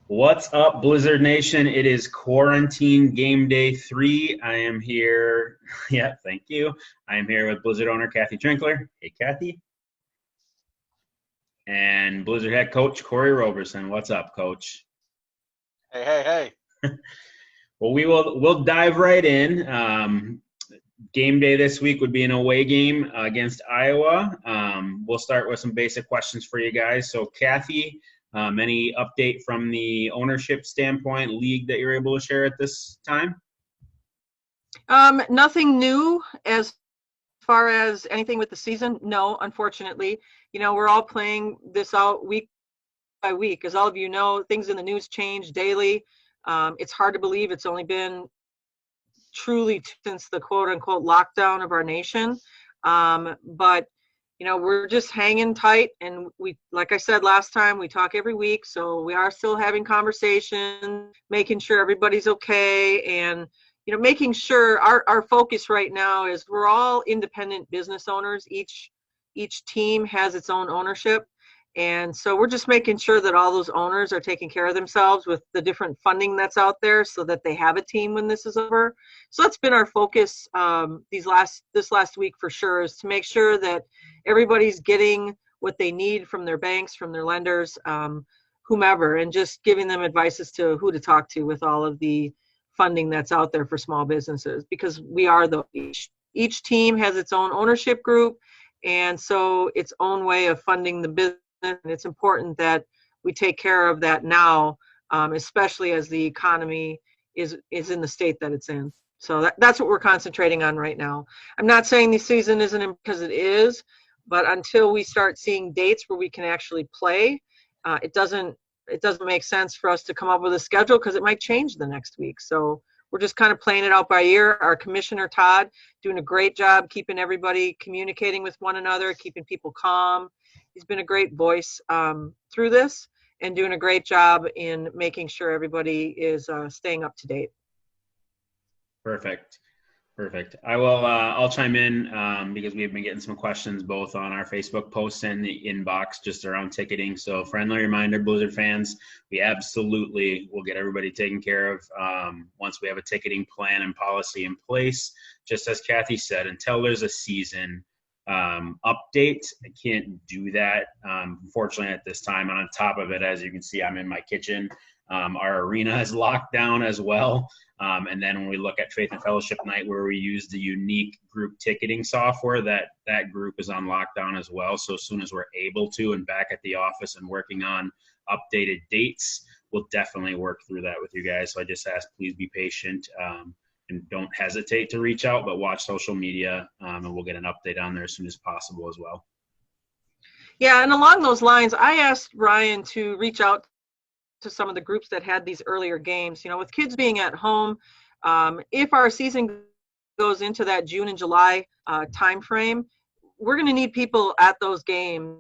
What's up, Blizzard Nation? It is quarantine game day 3. I am here. Yeah, thank you. I am here with Blizzard owner Kathy Trinkler. Hey, Kathy. And Blizzard head coach Corey Roberson. What's up, Coach? Hey. Well, we'll dive right in. Game day this week would be an away game against Iowa. We'll start with some basic questions for you guys. So, Kathy, any update from the ownership standpoint, league that you're able to share at this time? Nothing new as far as anything with the season. No, unfortunately. We're all playing this out week by week. As all of you know, things in the news change daily. It's hard to believe it's only been truly since the quote unquote lockdown of our nation. But we're just hanging tight, and we, like I said last time, we talk every week, so we are still having conversations, making sure everybody's okay, and making sure our focus right now is we're all independent business owners. Each team has its own ownership, and so we're just making sure that all those owners are taking care of themselves with the different funding that's out there so that they have a team when this is over. So that's been our focus this last week for sure, is to make sure that everybody's getting what they need from their banks, from their lenders, whomever, and just giving them advice as to who to talk to with all of the funding that's out there for small businesses, because we are each team has its own ownership group, and so its own way of funding the business. And it's important that we take care of that now, especially as the economy is in the state that it's in. So that's what we're concentrating on right now. I'm not saying the season isn't, because it is, but until we start seeing dates where we can actually play, it doesn't make sense for us to come up with a schedule, because it might change the next week. So we're just kind of playing it out by ear. Our commissioner, Todd, doing a great job keeping everybody communicating with one another, keeping people calm. He's been a great voice through this, and doing a great job in making sure everybody is staying up to date. Perfect. I'll chime in because we've been getting some questions both on our Facebook posts and the inbox just around ticketing. So friendly reminder, Blizzard fans, we absolutely will get everybody taken care of once we have a ticketing plan and policy in place. Just as Kathy said, until there's a season update, I can't do that, unfortunately, at this time. And on top of it, as you can see, I'm in my kitchen. Our arena is locked down as well. And then when we look at Faith and Fellowship Night, where we use the unique group ticketing software, that group is on lockdown as well. So as soon as we're able to and back at the office and working on updated dates, we'll definitely work through that with you guys. So I just ask, please be patient and don't hesitate to reach out, but watch social media, and we'll get an update on there as soon as possible as well. Yeah, and along those lines, I asked Ryan to reach out to some of the groups that had these earlier games. With kids being at home, if our season goes into that June and July time frame, we're going to need people at those games.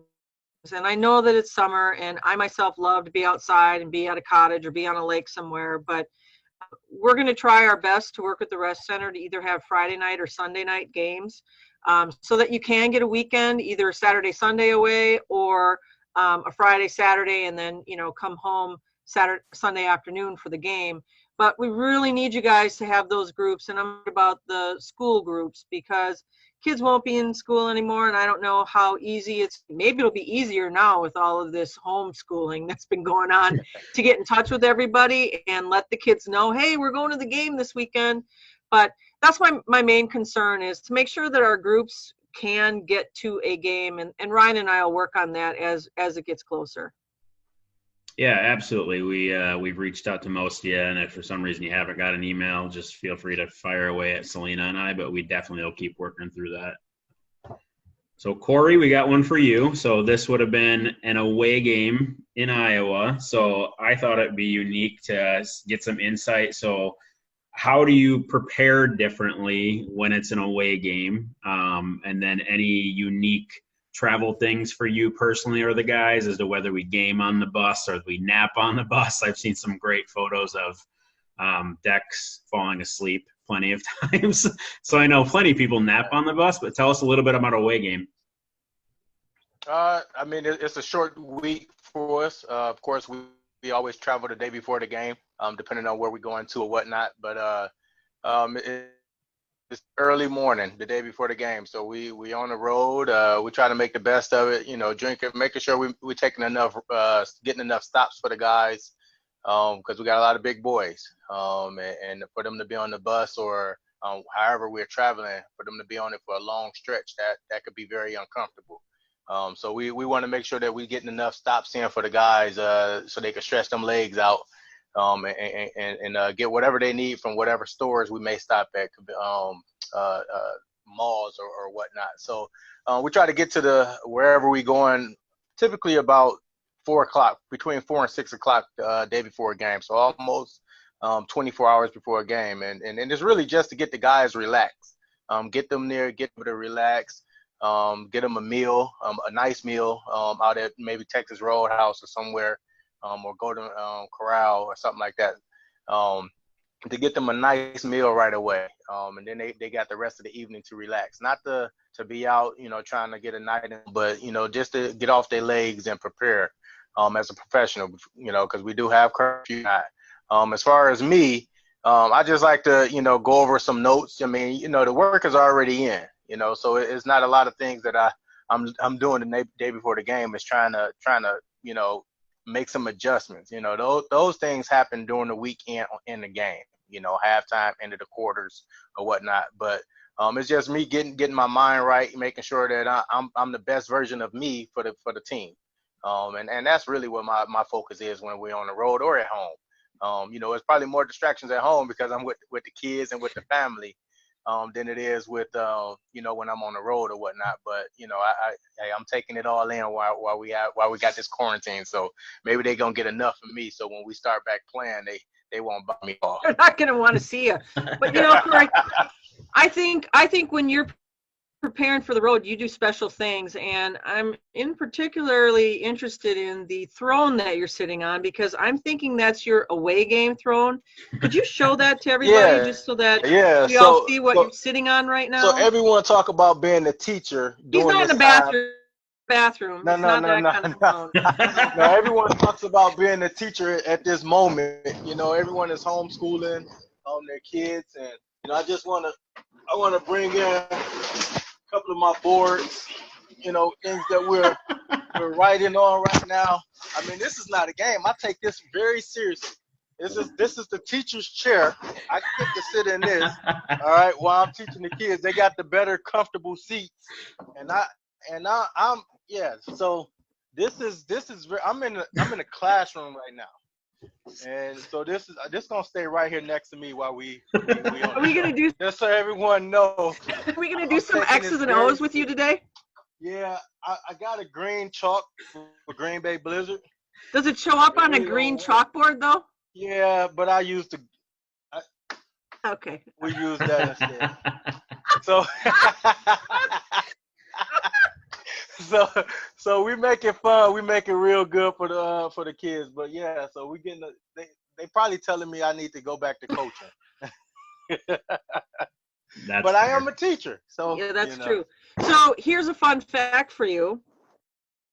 And I know that it's summer, and I myself love to be outside and be at a cottage or be on a lake somewhere, but we're going to try our best to work with the rest center to either have Friday night or Sunday night games, so that you can get a weekend, either Saturday, Sunday away, or a Friday, Saturday, and then, come home Saturday, Sunday afternoon for the game. But we really need you guys to have those groups, and I'm about the school groups, because kids won't be in school anymore, and I don't know how easy maybe it'll be easier now with all of this homeschooling that's been going on, to get in touch with everybody and let the kids know, hey, we're going to the game this weekend. But that's my main concern, is to make sure that our groups can get to a game, and Ryan and I will work on that as it gets closer. Yeah, absolutely. We've reached out to most of you, and if for some reason you haven't got an email, just feel free to fire away at Selena and I, but we definitely will keep working through that. So Corey, we got one for you. So this would have been an away game in Iowa. So I thought it'd be unique to get some insight. So how do you prepare differently when it's an away game? And then any unique travel things for you personally or the guys as to whether we game on the bus or we nap on the bus. I've seen some great photos of Dex falling asleep plenty of times. So I know plenty of people nap on the bus, but tell us a little bit about a away game. I mean, it's a short week for us. Of course, we we always travel the day before the game, depending on where we're going to or whatnot. But it's early morning, the day before the game, so we on the road. We try to make the best of it. Drinking, making sure we taking enough, getting enough stops for the guys, because we got a lot of big boys. And for them to be on the bus or however we're traveling, for them to be on it for a long stretch, that could be very uncomfortable. So we want to make sure that we're getting enough stops in for the guys, so they can stretch them legs out, and get whatever they need from whatever stores we may stop at, uh, uh, malls or whatnot. So we try to get to wherever we going, typically about 4 o'clock, between 4 and 6 o'clock, day before a game. So almost 24 hours before a game, and it's really just to get the guys relaxed, get them there, get them to relax. Get them a meal, a nice meal, out at maybe Texas Roadhouse or somewhere, or go to Corral or something like that, to get them a nice meal right away. And then they got the rest of the evening to relax, not to be out, trying to get a night in, but just to get off their legs and prepare, as a professional, because we do have curfew. As far as me, I just like to, go over some notes. I mean, the work is already in, so it's not a lot of things that I'm doing the day before the game. Is trying to, make some adjustments. Those things happen during the weekend in the game, halftime, end of the quarters or whatnot. But it's just me getting my mind right, making sure that I'm the best version of me for the team. And that's really what my focus is when we're on the road or at home. It's probably more distractions at home because I'm with the kids and with the family, than it is with, when I'm on the road or whatnot. But I'm taking it all in while we got this quarantine. So maybe they're gonna get enough of me. So when we start back playing, they won't bite me off. They're not going to want to see you. But Corey, I think when you're preparing for the road, you do special things, and I'm in particularly interested in the throne that you're sitting on, because I'm thinking that's your away game throne. Could you show that to everybody, just so that we all see what you're sitting on right now? So everyone talk about being a teacher. He's not in the bathroom. No, no. No, everyone talks about being a teacher at this moment. Everyone is homeschooling their kids, and I just want to bring in a couple of my boards, things that we're writing on right now. I mean, this is not a game. I take this very seriously. This is the teacher's chair. I get to sit in this, all right, while I'm teaching the kids. They got the better comfortable seats, and I'm yeah. So this is I'm in a classroom right now. And so this gonna stay right here next to me while we Are we gonna do? Just so everyone knows. Are we gonna do some X's and O's with you today? Yeah, I got a green chalk for Green Bay Blizzard. Does it show up on a green chalkboard though? Yeah, but I used to. Okay. We use that instead. So. So we make it fun. We make it real good for the kids. But yeah, so we getting they probably telling me I need to go back to coaching. But I am a teacher. So yeah, that's true. So here's a fun fact for you,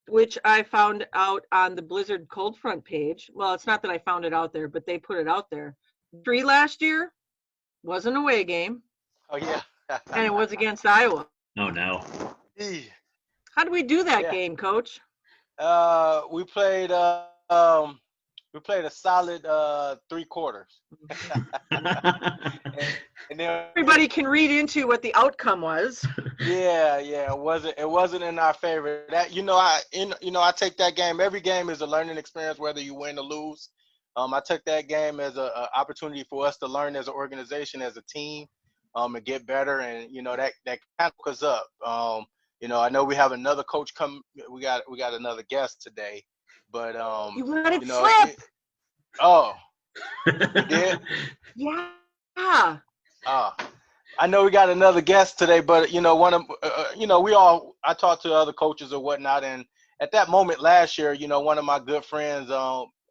which I found out on the Blizzard Cold Front page. Well, it's not that I found it out there, but they put it out there. 3 last year was an away game. Oh yeah. And it was against Iowa. Oh no. How did we do that game, Coach? We played a solid 3 quarters. and then everybody can read into what the outcome was. Yeah, it wasn't in our favor. That I take that game. Every game is a learning experience, whether you win or lose. I took that game as an opportunity for us to learn as an organization, as a team, and get better. And that kind of woke us up. I know we have another coach come. We got another guest today, but you let it slip. You did? Yeah. I know we got another guest today, but one of I talked to other coaches or whatnot, and at that moment last year, one of my good friends,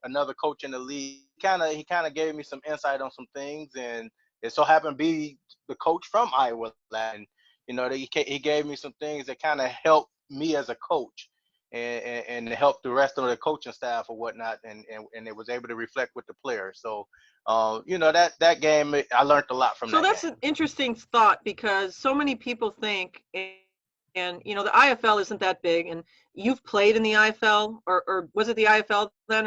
another coach in the league, he kind of gave me some insight on some things, and it so happened to be the coach from Iowa, and he gave me some things that kind of helped me as a coach. and help the rest of the coaching staff or whatnot, and it was able to reflect with the players. So, that game, I learned a lot from that. So that's game. an interesting thought, because so many people think, and the IFL isn't that big, and you've played in the IFL, or was it the IFL then,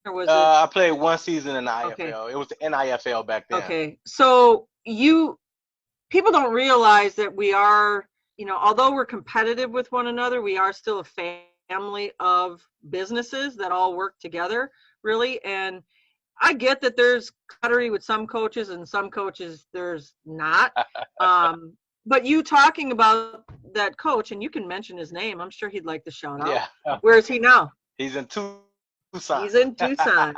or was it? I played one season in the IFL. Okay. It was the NIFL back then. Okay, so people don't realize that we are, although we're competitive with one another, we are still a family of businesses that all work together, really. And I get that there's cuttery with some coaches, and some coaches there's not. But you talking about that coach, and you can mention his name. I'm sure he'd like to shout out. Yeah. Where is he now? He's in Tucson. He's in Tucson.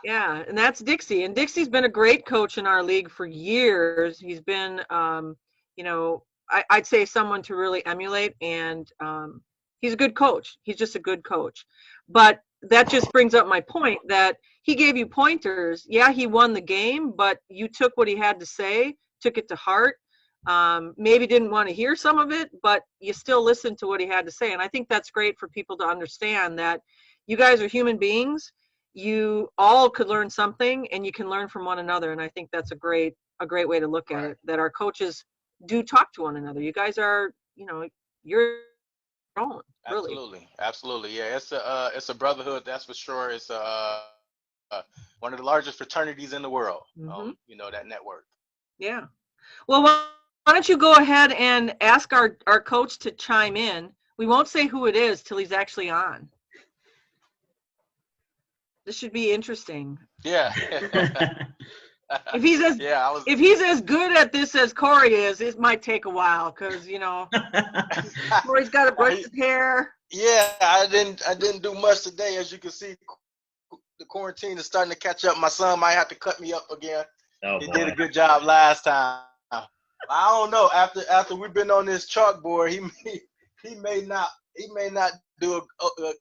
Yeah, and that's Dixie. And Dixie's been a great coach in our league for years. He's been, I'd say someone to really emulate, and he's a good coach. He's just a good coach. But that just brings up my point that he gave you pointers. Yeah, he won the game, but you took what he had to say, took it to heart. Maybe didn't want to hear some of it, but you still listened to what he had to say. And I think that's great for people to understand that you guys are human beings. You all could learn something, and you can learn from one another. And I think that's a great way to look at it, that our coaches do talk to one another. You guys are, you're own, really. Absolutely. Yeah, it's a brotherhood, that's for sure. It's one of the largest fraternities in the world. Mm-hmm. That network. Yeah. Well, why don't you go ahead and ask our coach to chime in? We won't say who it is till he's actually on. This should be interesting. Yeah. If he's as good at this as Corey is, it might take a while, because Corey's got to brush his hair. Yeah, I didn't do much today, as you can see. The quarantine is starting to catch up. My son might have to cut me up again. He did a good job last time. I don't know. After we've been on this chalkboard, he may not do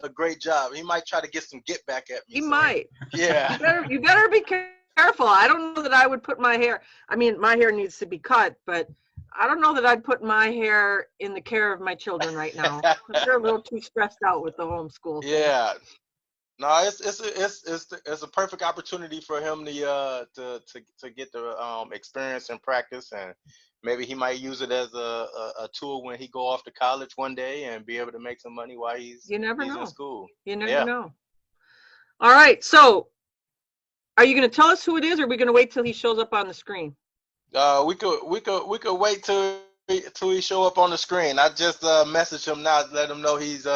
a great job. He might try to get some get back at me. He might. Yeah. You better be careful. I don't know that I would put my hair. I mean, my hair needs to be cut, but I don't know that I'd put my hair in the care of my children right now. They're a little too stressed out with the homeschool thing. Yeah. No, it's a perfect opportunity for him to get the experience and practice, and maybe he might use it as a tool when he go off to college one day and be able to make some money while he's in school. You never know. All right, so are you going to tell us who it is, or are we going to wait till he shows up on the screen? We could wait till he show up on the screen. I just messaged him now to let him know he's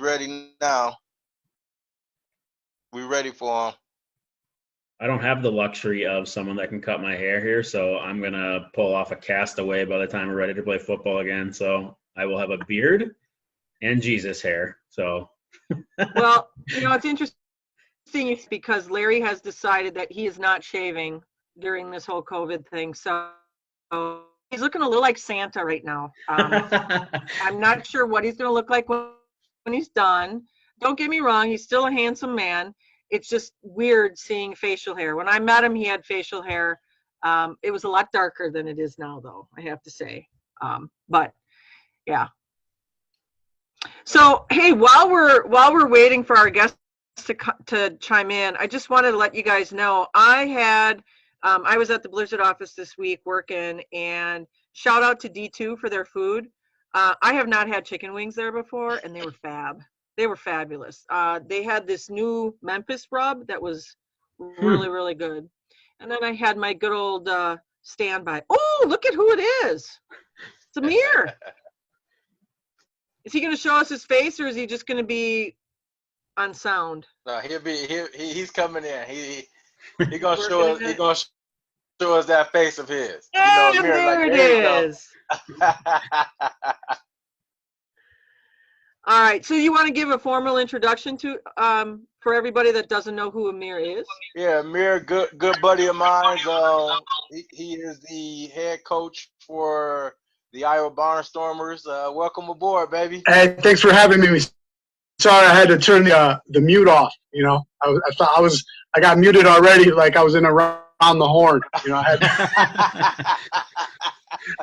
ready now. We're ready for him. I don't have the luxury of someone that can cut my hair here, so I'm going to pull off a castaway by the time we're ready to play football again. So I will have a beard and Jesus hair. So. Well, it's interesting because Larry has decided that he is not shaving during this whole COVID thing. So he's looking a little like Santa right now. I'm not sure what he's going to look like when he's done. Don't get me wrong, he's still a handsome man. It's just weird seeing facial hair. When I met him, he had facial hair. It was a lot darker than it is now, though, I have to say. But yeah. So hey, while we're waiting for our guests to chime in, I just wanted to let you guys know I was at the Blizzard office this week working, and shout out to D2 for their food. I have not had chicken wings there before, and they were fab. They were fabulous. They had this new Memphis rub that was really, really good. And then I had my good old standby. Oh, look at who it is. It's Amir. Is he going to show us his face, or is he just going to be on sound? No, he's coming in. He gonna show us. He gonna show us that face of his. Yeah, there it is. All right, so you want to give a formal introduction to for everybody that doesn't know who Amir is? Yeah, Amir, good buddy of mine. He is the head coach for the Iowa Barnstormers. Welcome aboard, baby. Hey, thanks for having me. Sorry, I had to turn the mute off. I got muted already, like I was in around the horn. I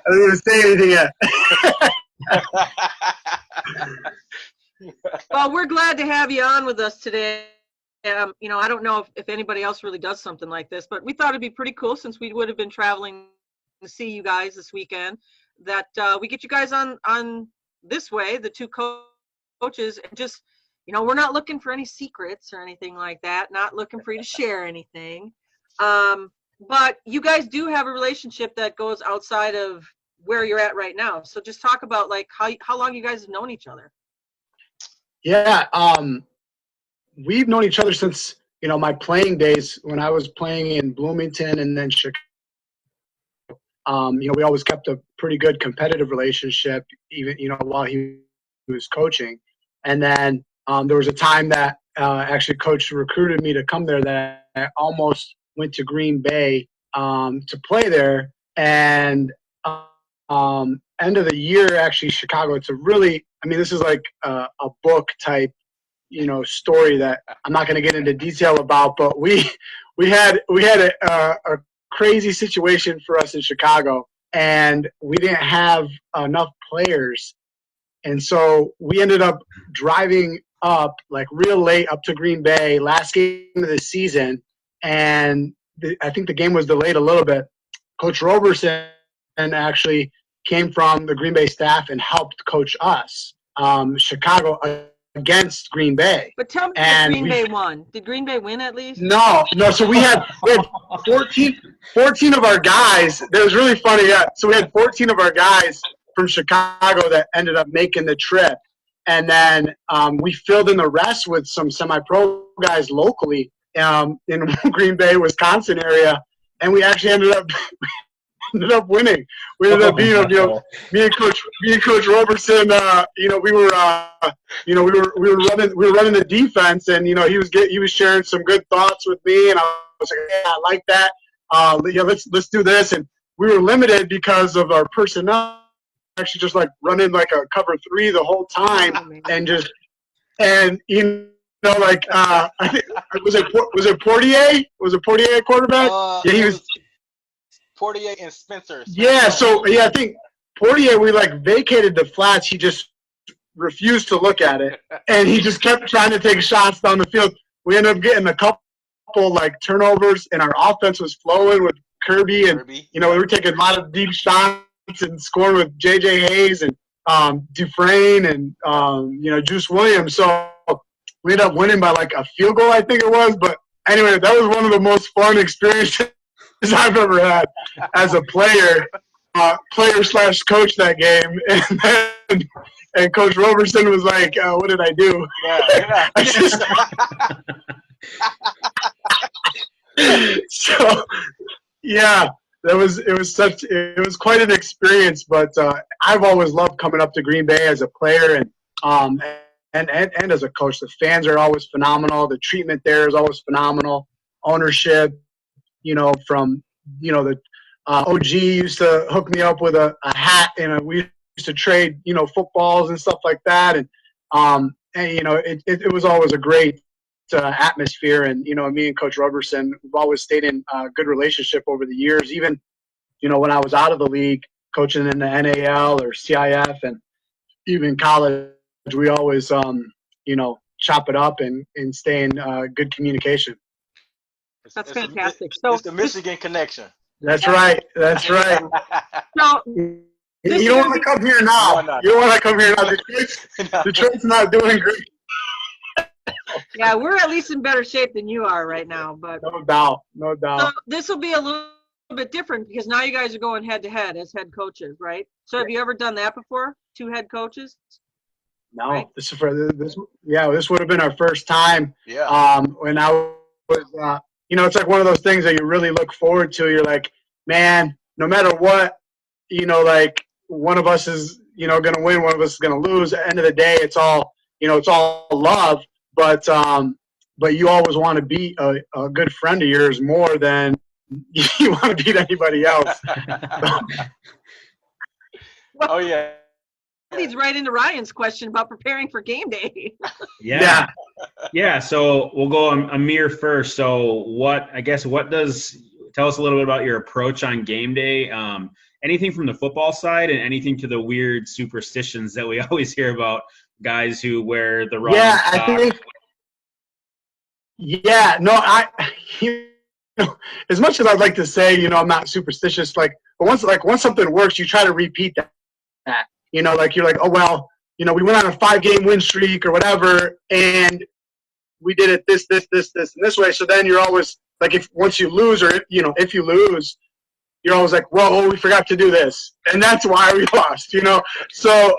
didn't even say anything yet. Well, we're glad to have you on with us today. You know, I don't know if anybody else really does something like this, but we thought it'd be pretty cool since we would have been traveling to see you guys this weekend, that we get you guys on this way, the two coaches, and just, you know, we're not looking for any secrets or anything like that, not looking for you to share anything. But you guys do have a relationship that goes outside of where you're at right now. So just talk about like how long you guys have known each other. Yeah, we've known each other since, you know, my playing days when I was playing in Bloomington and then Chicago. You know, we always kept a pretty good competitive relationship, even, you know, while he was coaching. And then there was a time that actually Coach recruited me to come there that I almost went to Green Bay to play there. And end of the year, actually, Chicago, it's a really, I mean, this is like a book type, you know, story that I'm not going to get into detail about, but we had a crazy situation for us in Chicago, and we didn't have enough players. And so we ended up driving up like real late up to Green Bay, last game of the season. And I think the game was delayed a little bit. Coach Roberson actually came from the Green Bay staff and helped coach us, Chicago against Green Bay. But tell me if Green Bay won. Did Green Bay win at least? No. So we had 14 of our guys. That was really funny. Yeah. So we had 14 of our guys from Chicago that ended up making the trip. And then we filled in the rest with some semi-pro guys locally in Green Bay, Wisconsin area. And we actually ended up winning. We ended up beating them. You know, me and Coach Roberson. You know, we were running the defense, and you know, he was sharing some good thoughts with me, and I was like, yeah, I like that. Yeah, let's do this. And we were limited because of our personnel. Actually, just like running like a cover 3 the whole time, and you know, like I think was it Portier? Was it Portier a quarterback? Yeah, he was. Portier and Spencer. Yeah, so yeah, I think Portier, we like vacated the flats. He just refused to look at it, and he just kept trying to take shots down the field. We ended up getting a couple like turnovers, and our offense was flowing with Kirby, and you know, we were taking a lot of deep shots and scoring with J.J. Hayes and Dufresne and you know, Juice Williams. So we ended up winning by like a field goal, I think it was. But anyway, that was one of the most fun experiences I've ever had as a player /coach that game. And Coach Roberson was like, what did I do? Yeah. So yeah, it was quite an experience, but I've always loved coming up to Green Bay as a player and as a coach. The fans are always phenomenal. The treatment there is always phenomenal. Ownership, you know, from, you know, the OG used to hook me up with a hat, and we used to trade, you know, footballs and stuff like that. And you know, it was always a great atmosphere. And, you know, me and Coach Roberson, we've always stayed in a good relationship over the years. Even, you know, when I was out of the league, coaching in the NAL or CIF, and even college, we always, you know, chop it up and stay in good communication. That's fantastic. So it's the Michigan connection. That's right. That's right. So you don't want to come here now. You don't want to come here now. Detroit's not doing great. Yeah, we're at least in better shape than you are right now. But no doubt. So this will be a little bit different because now you guys are going head to head as head coaches, right? So have you ever done that before? 2 head coaches? No. Right? This would have been our first time. Yeah. When I was, you know, it's like one of those things that you really look forward to. You're like, man, no matter what, you know, like one of us is, you know, going to win, one of us is going to lose. At the end of the day, it's all, you know, it's all love. But you always want to beat a good friend of yours more than you want to beat anybody else. Oh, yeah. Leads right into Ryan's question about preparing for game day. Yeah. So we'll go Amir first. So tell us a little bit about your approach on game day. Anything from the football side and anything to the weird superstitions that we always hear about guys who wear the wrong Yeah, sock? I think. Yeah, no, you know, as much as I'd like to say, you know, I'm not superstitious, but once something works, you try to repeat that. You know, like you're like, oh well, you know, we went on a 5-game win streak or whatever, and we did it this, and this way. So then you're always like, once you lose, or if you lose, you're always like, whoa, we forgot to do this, and that's why we lost. You know, so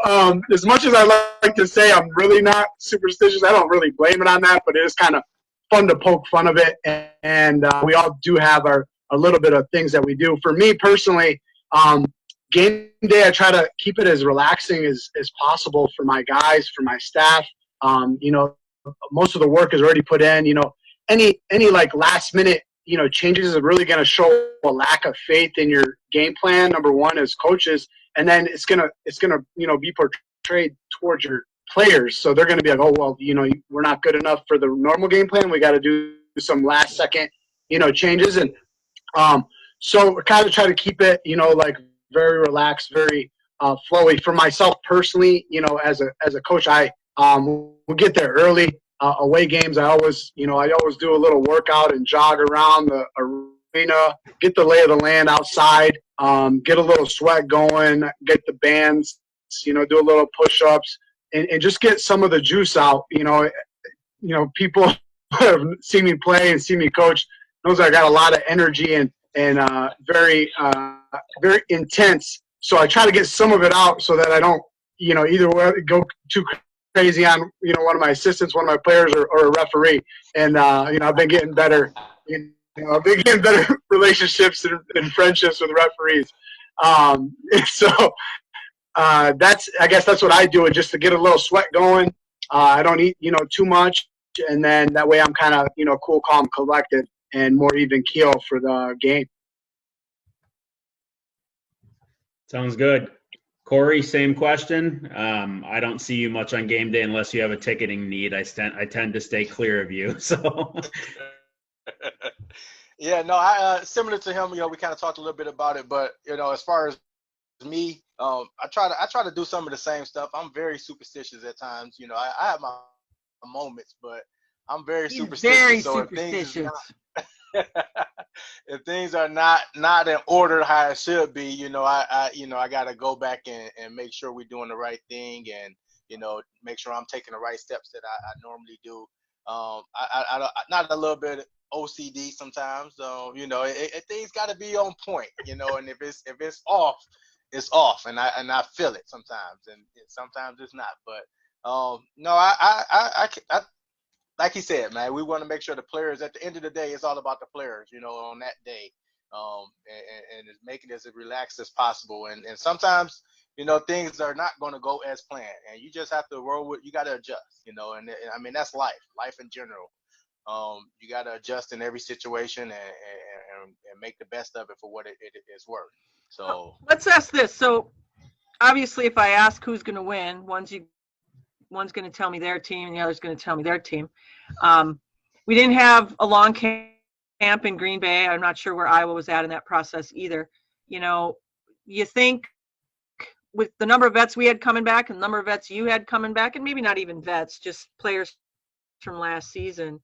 as much as I like to say I'm really not superstitious, I don't really blame it on that, but it is kind of fun to poke fun of it, and we all do have a little bit of things that we do. For me personally, game day, I try to keep it as relaxing as possible for my guys, for my staff. You know, most of the work is already put in. You know, any like last minute changes are really going to show a lack of faith in your game plan. Number one, as coaches, and then it's gonna be portrayed towards your players. So they're going to be like, oh well, we're not good enough for the normal game plan. We got to do some last second changes, and so we kind of try to keep it like very relaxed, very flowy. For myself personally, as a coach, I will get there early. Away games, I always do a little workout and jog around the arena, get the lay of the land outside, get a little sweat going, get the bands, do a little push-ups, and just get some of the juice out. People who have seen me play and seen me coach knows I got a lot of energy and very intense. So I try to get some of it out so that I don't either go too crazy on one of my assistants, one of my players, or a referee. And I've been getting better. I've been getting better relationships and friendships with referees. So I guess that's what I do, just to get a little sweat going. I don't eat too much, and then that way I'm kind of cool, calm, collected, and more even keel for the game. Sounds good. Corey, same question. I don't see you much on game day unless you have a ticketing need. I tend to stay clear of you. So. Yeah, no, I similar to him. We kind of talked a little bit about it, but as far as me, I try to do some of the same stuff. I'm very superstitious at times. I have my moments, but I'm very superstitious. Very so superstitious. If things are not in order how it should be, I gotta go back and make sure we're doing the right thing, and make sure I'm taking the right steps that I normally do. I not a little bit OCD sometimes. Things got to be on point, and if it's off, it's off, and I feel it sometimes, and sometimes it's not. But no, I like he said, man, we want to make sure the players, at the end of the day, it's all about the players, on that day, and make it as relaxed as possible. And sometimes, things are not going to go as planned, and you just have to roll with. You got to adjust, and I mean that's life in general. You got to adjust in every situation and make the best of it for what it is worth. So let's ask this. So obviously, if I ask who's going to win, one's going to tell me their team and the other's going to tell me their team. We didn't have a long camp in Green Bay. I'm not sure where Iowa was at in that process either. You think with the number of vets we had coming back and the number of vets you had coming back, and maybe not even vets, just players from last season,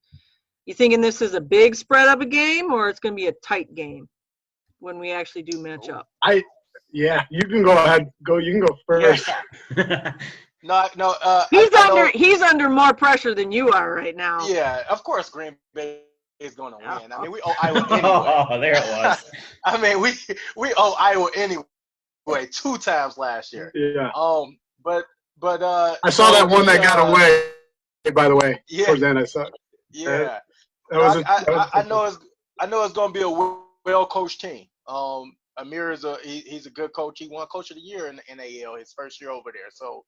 you thinking this is a big spread of a game, or it's going to be a tight game when we actually do match up? Yeah, you can go ahead. You can go first. Yeah. No. He's under more pressure than you are right now. Yeah, of course, Green Bay is going to win. I mean, we owe Iowa anyway. Oh, there it was. I mean, we owe Iowa anyway 2 times last year. Yeah. But I saw that one that got away. By the way, yeah. Towards the end, I saw it. Yeah. I know it's going to be a well-coached team. Amir he's a good coach. He won Coach of the Year in NAL his first year over there. So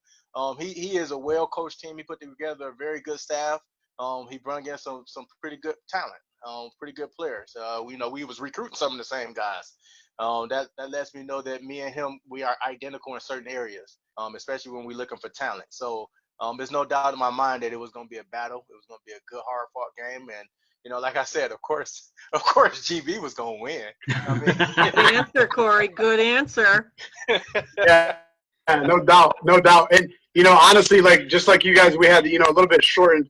he is a well-coached team. He put together a very good staff. He brought in some pretty good talent, pretty good players. We was recruiting some of the same guys. That lets me know that me and him, we are identical in certain areas, especially when we're looking for talent. So there's no doubt in my mind that it was going to be a battle. It was going to be a good, hard-fought game. And like I said, of course, GB was going to win. I mean, good answer, Corey. Good answer. Yeah, no doubt. And honestly, like just like you guys, we had a little bit shortened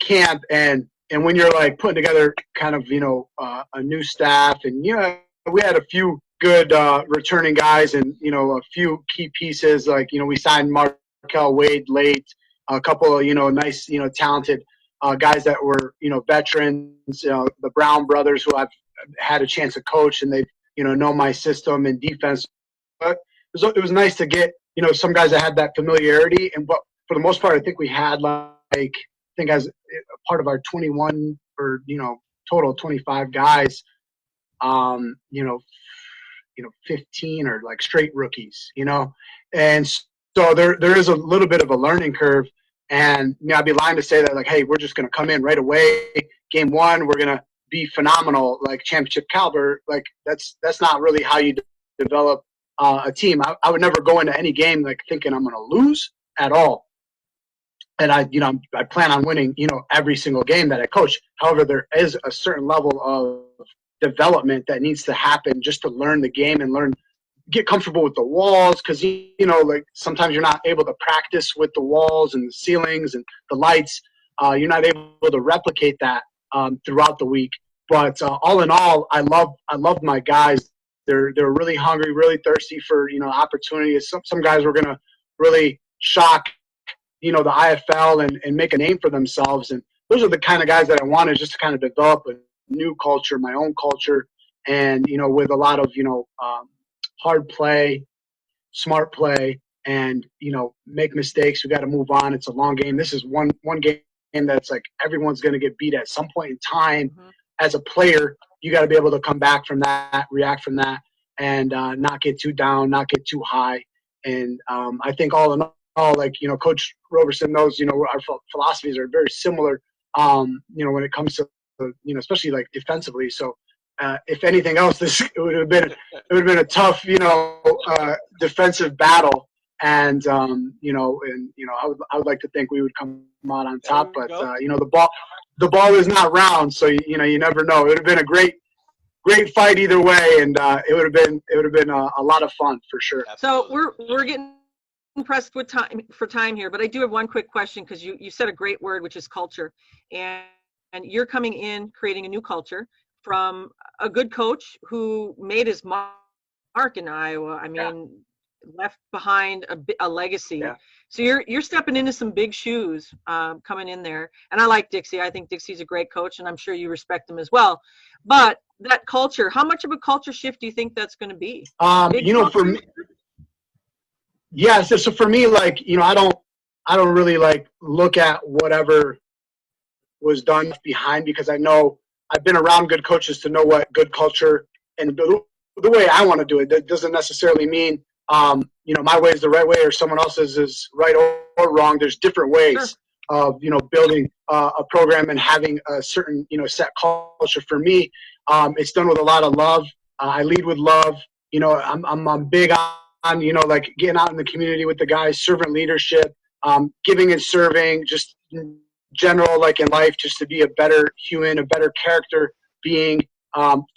camp, and when you're like putting together kind of a new staff, and we had a few good returning guys, and a few key pieces, like we signed Markel Wade late, a couple of nice talented guys that were veterans, the Brown brothers, who I've had a chance to coach, and they know my system and defense. But it was nice to get some guys that had that familiarity, but for the most part, I think we had I think as part of our 21 or total 25 guys, 15 are like straight rookies, and so there is a little bit of a learning curve. And I'd be lying to say that, like, hey, we're just going to come in right away. Game one, we're going to be phenomenal, like championship caliber. Like that's not really how you develop a team. I would never go into any game like thinking I'm going to lose at all. And I plan on winning, every single game that I coach. However, there is a certain level of development that needs to happen just to learn the game and get comfortable with the walls, because like sometimes you're not able to practice with the walls and the ceilings and the lights. You're not able to replicate that throughout the week. But all in all, I love my guys. They're really hungry, really thirsty for opportunities. Some guys were gonna really shock the IFL and make a name for themselves, and those are the kind of guys that I wanted, just to kind of develop a new culture, my own culture, and with a lot of hard play, smart play, and make mistakes. We got to move on. It's a long game. This is one game that's like everyone's going to get beat at some point in time. Mm-hmm. As a player, you got to be able to come back from that, react from that, and not get too down, not get too high. And I think all in all, like Coach Roberson knows, our philosophies are very similar. When it comes to especially like defensively. So if anything else, it would have been a tough defensive battle. And I would like to think we would come out on top, but the ball is not round, so you never know. It would have been a great fight either way, and it would have been a lot of fun for sure. So we're getting pressed with time here, but I do have one quick question, because you said a great word, which is culture, and you're coming in creating a new culture from a good coach who made his mark in Iowa. I mean, left behind a legacy. Yeah. So you're stepping into some big shoes coming in there. And I like Dixie. I think Dixie's a great coach, and I'm sure you respect him as well. But that culture, how much of a culture shift do you think that's going to be? For me, so for me, like, I don't really like look at whatever was done behind, because I know I've been around good coaches to know what good culture and the way I want to do it. That doesn't necessarily mean my way is the right way or someone else's is right or wrong. There's different ways of building a program and having a certain set culture. For me, it's done with a lot of love. I lead with love. I'm big on like getting out in the community with the guys, servant leadership, giving and serving, just general, like in life, just to be a better human, a better character being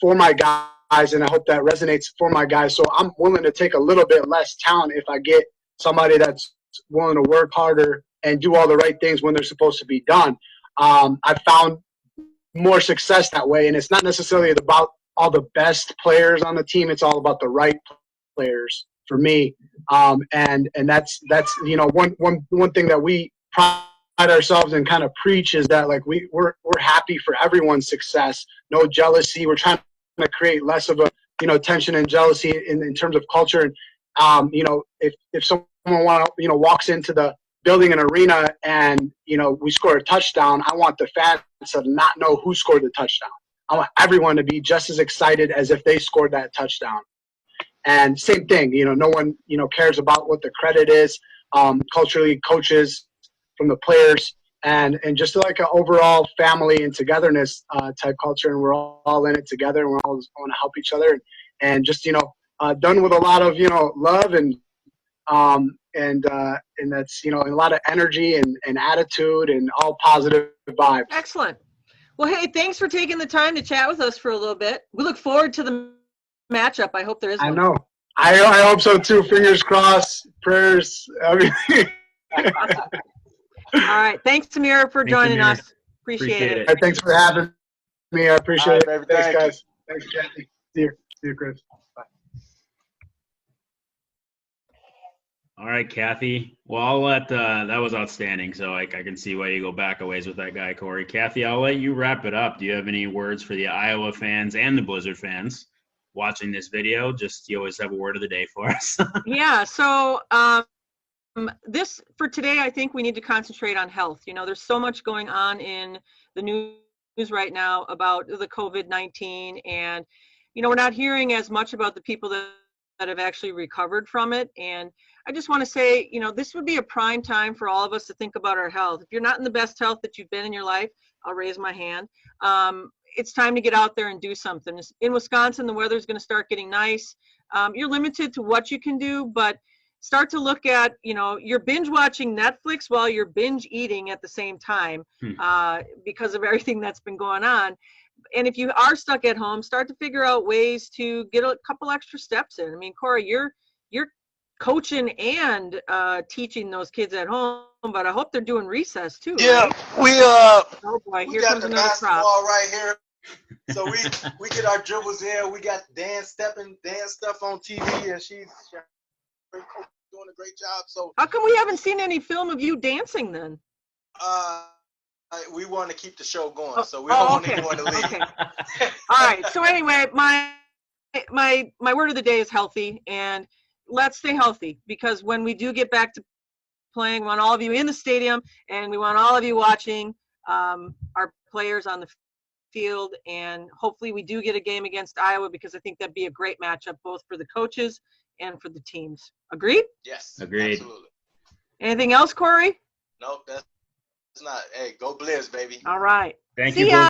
for my guys. And I hope that resonates for my guys. So I'm willing to take a little bit less talent if I get somebody that's willing to work harder and do all the right things when they're supposed to be done. I've found more success that way. And it's not necessarily about all the best players on the team. It's all about the right players for me. And that's one thing that we pride ourselves and kind of preach is that, like, we're happy for everyone's success, no jealousy. We're trying to create less of a tension and jealousy in terms of culture. And if someone walks into the building an arena and we score a touchdown, I want the fans to not know who scored the touchdown. I want everyone to be just as excited as if they scored that touchdown. And same thing, no one cares about what the credit is. Culturally, coaches, from the players, and just like an overall family and togetherness type culture, and we're all in it together, and we're all want to help each other, and just done with a lot of love and that's and a lot of energy and attitude and all positive vibes. Excellent. Well, hey, thanks for taking the time to chat with us for a little bit. We look forward to the matchup. I hope there is one. I hope so too. Fingers crossed, prayers. I mean, All right. Thanks, Samir, for Thanks, joining Amir. us. Appreciate it. thanks for having me. I appreciate it. All right, baby, Thanks, thank you. guys. Thanks, Kathy. See you, Chris. Bye. All right, Kathy. Well, I'll let that was outstanding. So I can see why you go back a ways with that guy, Corey. Kathy, I'll let you wrap it up. Do you have any words for the Iowa fans and the Blizzard fans watching this video? Just you always have a word of the day for us. Yeah. So this for today, I think we need to concentrate on health. You know, there's so much going on in the news right now about the COVID-19, and you know, we're not hearing as much about the people that have actually recovered from it. And I just want to say, you know, this would be a prime time for all of us to think about our health. If you're not in the best health that you've been in your life, I'll raise my hand. It's time to get out there and do something. In Wisconsin, the weather's going to start getting nice. You're limited to what you can do, but start to look at, you know, you're binge watching Netflix while you're binge eating at the same time because of everything that's been going on. And if you are stuck at home, start to figure out ways to get a couple extra steps in. I mean, Corey, you're coaching and teaching those kids at home, but I hope they're doing recess too. Yeah, right? we Oh boy, here got comes the another basketball prop. right here. So we get our dribbles in. We got Dan stuff on TV, and she's doing a great job. So How come we haven't seen any film of you dancing then? we want to keep the show going, so we don't want anyone to leave. Okay. All right. So anyway, my word of the day is healthy, and let's stay healthy, because when we do get back to playing, we want all of you in the stadium, and we want all of you watching our players on the field, and hopefully we do get a game against Iowa, because I think that'd be a great matchup both for the coaches and for the teams. Agreed? Yes. Agreed. Absolutely. Anything else, Corey? Nope, that's not. Hey, go Blizz, baby. All right. Thank See you, ya.